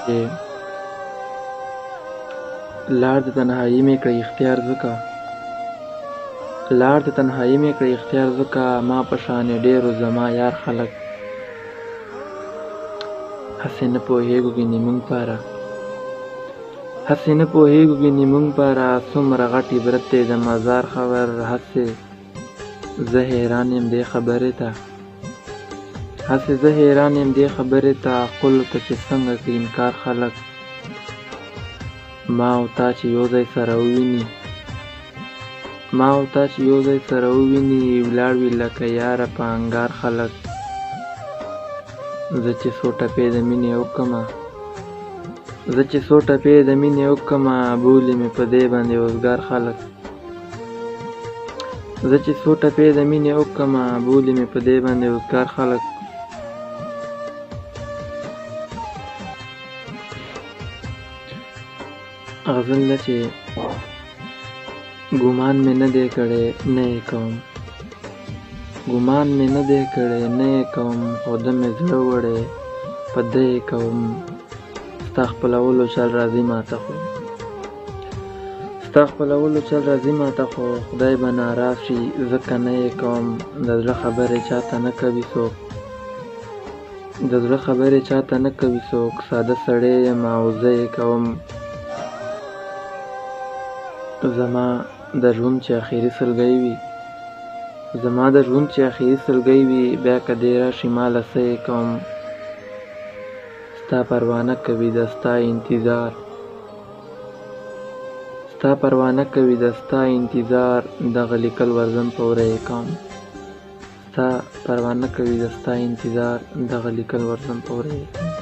چې لار د تنهایي مې کړی اختیار ځکه لار د تنهایي مې کړی اختیار ځکه ما په شانې ډېرو زما یار خلک هسې نه پوهېږو ګینې موږ پاره هسې نه پوهېږو ګینې موږ پاره څومره غټ عبرت دی د مزار خبر هسې زه حیران یم دې خبرې ته هسې زه حیران یم دې خبرې ته خپلو ته چې څنګه کوي انکار خلک ما او تا چې یو ځای سره وویني ما او تا چې یو ځای سره وویني ولاړ وي لکه یاره په انګار خلک زه چې څو ټپې د مینې وکمه زه چې څو ټپې د مینې وکمه بولي مې په دې باندې اوزګار خلک زه چې څو ټپې د مینې وکمه بولي مې په دې باندې اوزګار خلک غزل ده چې ګمان مې نه دی کړی نه یې کوم ګمان مې نه دی کړی نه یې کوم خو ده مې زړه وړی په ده یې کوم ستا خپلولو چل راځي ماته خو ستا خپلولو چل راځي ماته خو خدای به ناراض شي ځکه نه یې کوم د زړه خبرې چاته نه کوي څوک د زړه خبرې چاته نه کوي څوک ساده سړی یم او زه یې کوم زما د ژوند چې اخري سلګۍ وي زما د ژوند چې اخري سلګۍ وي بیا که دې راشي ما له څه یې کوم ستا پروا نه کوي د ستا انتظار ستا پروا نه کوي د ستا انتظار دغه لیکل ورځم په وره یې کوم ستا پروا نه کوي د ستا انتظار دغه لیکل ورځم په وره یې کوم